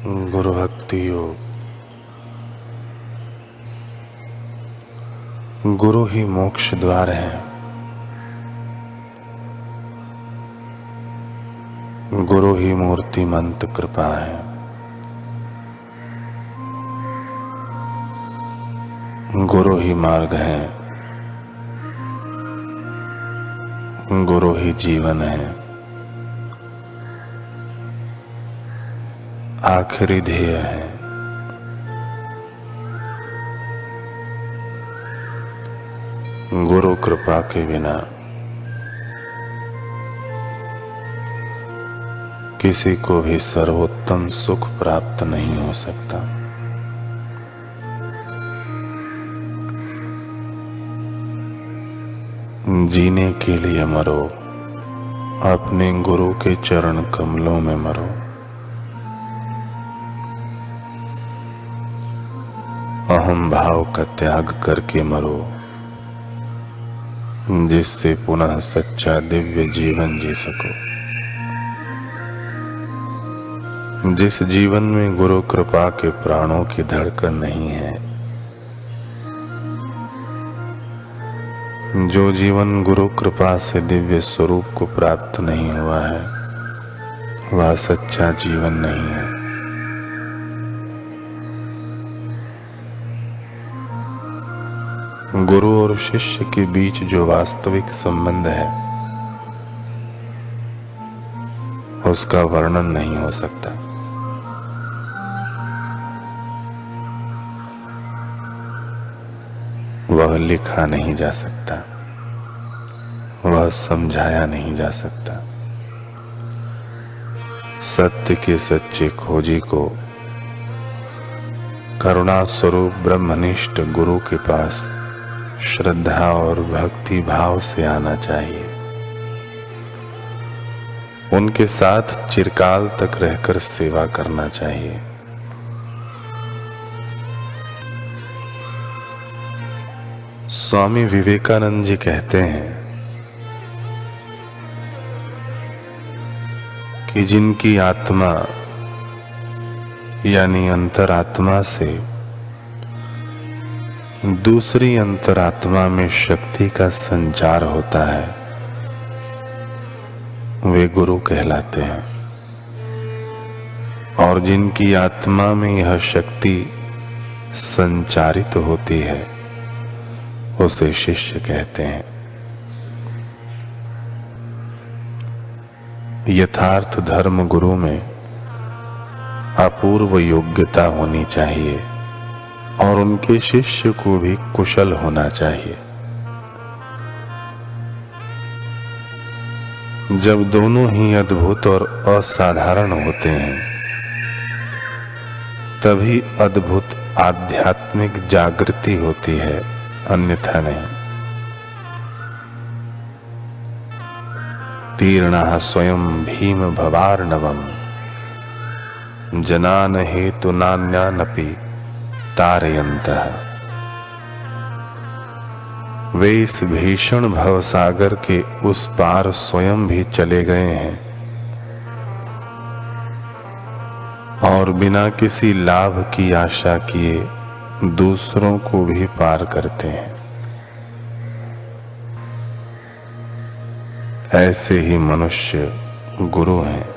गुरु भक्ति योग। गुरु ही मोक्ष द्वार है। गुरु ही मूर्तिमंत कृपा है। गुरु ही मार्ग है। गुरु ही जीवन है। आखिरी ध्येय है। गुरु कृपा के बिना किसी को भी सर्वोत्तम सुख प्राप्त नहीं हो सकता। जीने के लिए मरो, अपने गुरु के चरण कमलों में मरो। अहम भाव का त्याग करके मरो, जिससे पुनः सच्चा दिव्य जीवन जी सको। जिस जीवन में गुरु कृपा के प्राणों की धड़कन नहीं है, जो जीवन गुरु कृपा से दिव्य स्वरूप को प्राप्त नहीं हुआ है, वह सच्चा जीवन नहीं है। गुरु और शिष्य के बीच जो वास्तविक संबंध है, उसका वर्णन नहीं हो सकता। वह लिखा नहीं जा सकता, वह समझाया नहीं जा सकता। सत्य के सच्चे खोजी को करुणा स्वरूप ब्रह्मनिष्ठ गुरु के पास श्रद्धा और भक्ति भाव से आना चाहिए। उनके साथ चिरकाल तक रहकर सेवा करना चाहिए। स्वामी विवेकानंद जी कहते हैं कि जिनकी आत्मा यानी अंतरात्मा से दूसरी अंतरात्मा में शक्ति का संचार होता है, वे गुरु कहलाते हैं। और जिनकी आत्मा में यह शक्ति संचारित होती है, उसे शिष्य कहते हैं। यथार्थ धर्म गुरु में अपूर्व योग्यता होनी चाहिए और उनके शिष्य को भी कुशल होना चाहिए। जब दोनों ही अद्भुत और असाधारण होते हैं, तभी अद्भुत आध्यात्मिक जागृति होती है, अन्यथा नहीं। तीर्णः स्वयं भीम भवार्णवम् जनान हेतु नान्यानपि तारयन्तः। वे इस भीषण भवसागर के उस पार स्वयं भी चले गए हैं और बिना किसी लाभ की आशा किए दूसरों को भी पार करते हैं। ऐसे ही मनुष्य गुरु हैं।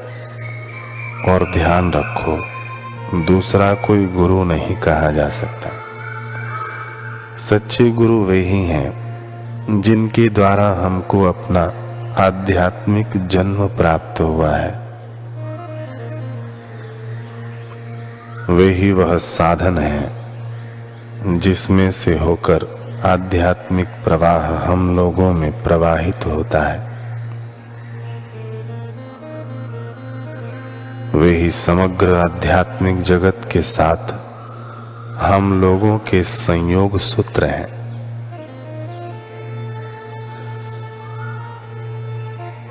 और ध्यान रखो, दूसरा कोई गुरु नहीं कहा जा सकता। सच्चे गुरु वे ही हैं जिनके द्वारा हमको अपना आध्यात्मिक जन्म प्राप्त हुआ है। वे ही वह साधन है जिसमें से होकर आध्यात्मिक प्रवाह हम लोगों में प्रवाहित होता है। वे ही समग्र आध्यात्मिक जगत के साथ हम लोगों के संयोग सूत्र हैं।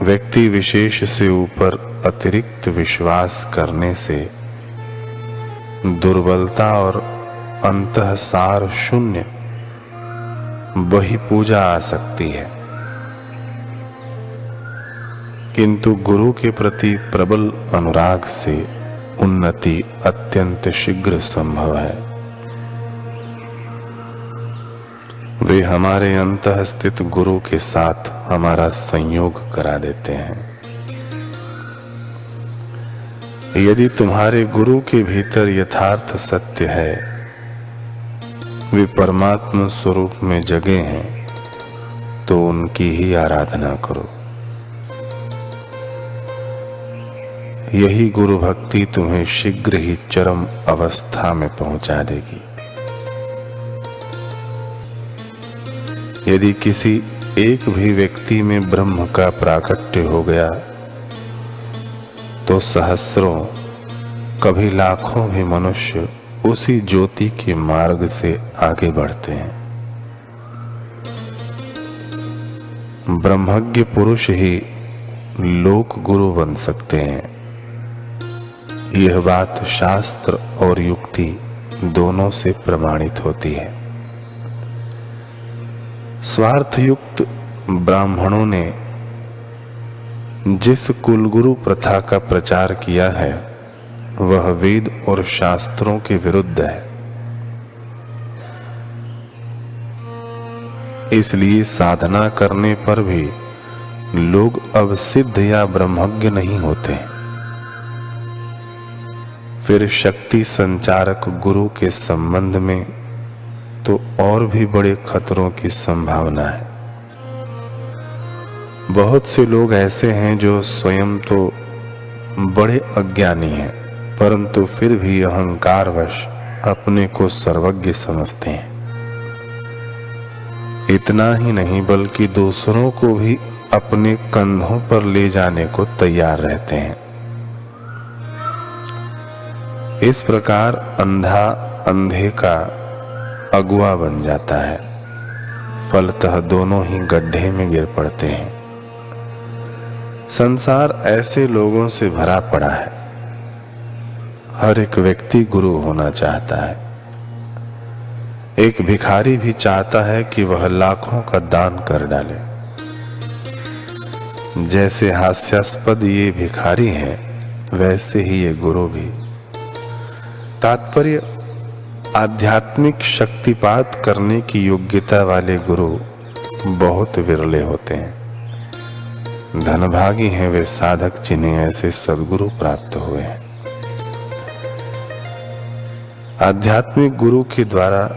व्यक्ति विशेष से ऊपर अतिरिक्त विश्वास करने से दुर्बलता और अंतःसार शून्य बही पूजा आ सकती है, किंतु गुरु के प्रति प्रबल अनुराग से उन्नति अत्यंत शीघ्र संभव है। वे हमारे अंतः स्थित गुरु के साथ हमारा संयोग करा देते हैं। यदि तुम्हारे गुरु के भीतर यथार्थ सत्य है, वे परमात्मा स्वरूप में जगे हैं, तो उनकी ही आराधना करो। यही गुरु भक्ति तुम्हें शीघ्र ही चरम अवस्था में पहुंचा देगी। यदि किसी एक भी व्यक्ति में ब्रह्म का प्राकट्य हो गया, तो सहस्रों, कभी लाखों भी मनुष्य उसी ज्योति के मार्ग से आगे बढ़ते हैं। ब्रह्मज्ञ पुरुष ही लोक गुरु बन सकते हैं। यह बात शास्त्र और युक्ति दोनों से प्रमाणित होती है। स्वार्थयुक्त ब्राह्मणों ने जिस कुलगुरु प्रथा का प्रचार किया है, वह वेद और शास्त्रों के विरुद्ध है। इसलिए साधना करने पर भी लोग अब सिद्ध या ब्रह्मज्ञ नहीं होते। फिर शक्ति संचारक गुरु के संबंध में तो और भी बड़े खतरों की संभावना है। बहुत से लोग ऐसे हैं जो स्वयं तो बड़े अज्ञानी हैं, परंतु फिर भी अहंकारवश अपने को सर्वज्ञ समझते हैं। इतना ही नहीं, बल्कि दूसरों को भी अपने कंधों पर ले जाने को तैयार रहते हैं। इस प्रकार अंधा अंधे का अगुआ बन जाता है। फलतः दोनों ही गड्ढे में गिर पड़ते हैं। संसार ऐसे लोगों से भरा पड़ा है। हर एक व्यक्ति गुरु होना चाहता है। एक भिखारी भी चाहता है कि वह लाखों का दान कर डाले। जैसे हास्यास्पद ये भिखारी हैं, वैसे ही ये गुरु भी। तात्पर्य, आध्यात्मिक शक्तिपात करने की योग्यता वाले गुरु बहुत विरले होते हैं। धनभागी हैं वे साधक जिन्हें ऐसे सद्गुरु प्राप्त हुए हैं। आध्यात्मिक गुरु के द्वारा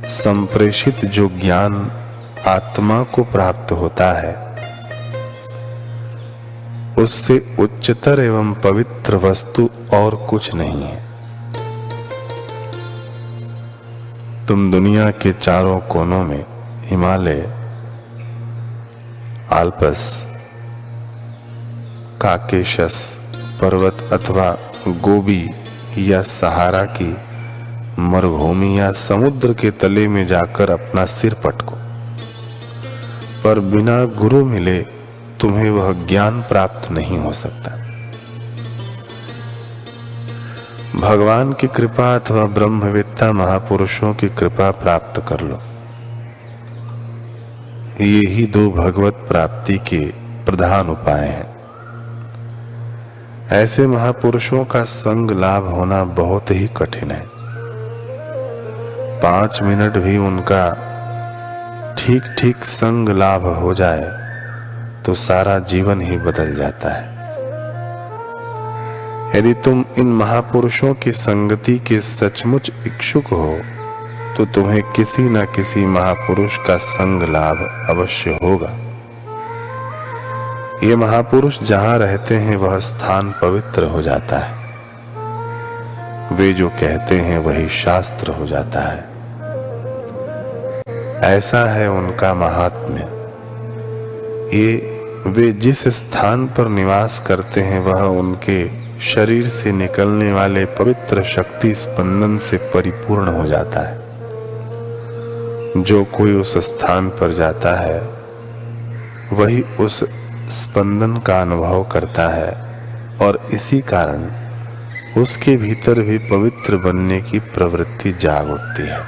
संप्रेषित जो ज्ञान आत्मा को प्राप्त होता है, उससे उच्चतर एवं पवित्र वस्तु और कुछ नहीं है। तुम दुनिया के चारों कोनों में हिमालय, आल्पस, काकेशस पर्वत अथवा गोबी या सहारा की मरुभूमि या समुद्र के तले में जाकर अपना सिर पटको, पर बिना गुरु मिले तुम्हें वह ज्ञान प्राप्त नहीं हो सकता। भगवान की कृपा अथवा ब्रह्मवेत्ता महापुरुषों की कृपा प्राप्त कर लो। ये ही दो भगवत प्राप्ति के प्रधान उपाय हैं। ऐसे महापुरुषों का संग लाभ होना बहुत ही कठिन है। 5 मिनट भी उनका ठीक ठीक संग लाभ हो जाए तो सारा जीवन ही बदल जाता है। यदि तुम इन महापुरुषों की संगति के सचमुच इच्छुक हो, तो तुम्हें किसी न किसी महापुरुष का संग लाभ अवश्य होगा। ये महापुरुष जहां रहते हैं वह स्थान पवित्र हो जाता है। वे जो कहते हैं वही शास्त्र हो जाता है। ऐसा है उनका महात्म्य। ये वे जिस स्थान पर निवास करते हैं वह उनके शरीर से निकलने वाले पवित्र शक्ति स्पंदन से परिपूर्ण हो जाता है। जो कोई उस स्थान पर जाता है वही उस स्पंदन का अनुभव करता है और इसी कारण उसके भीतर भी पवित्र बनने की प्रवृत्ति जाग उठती है।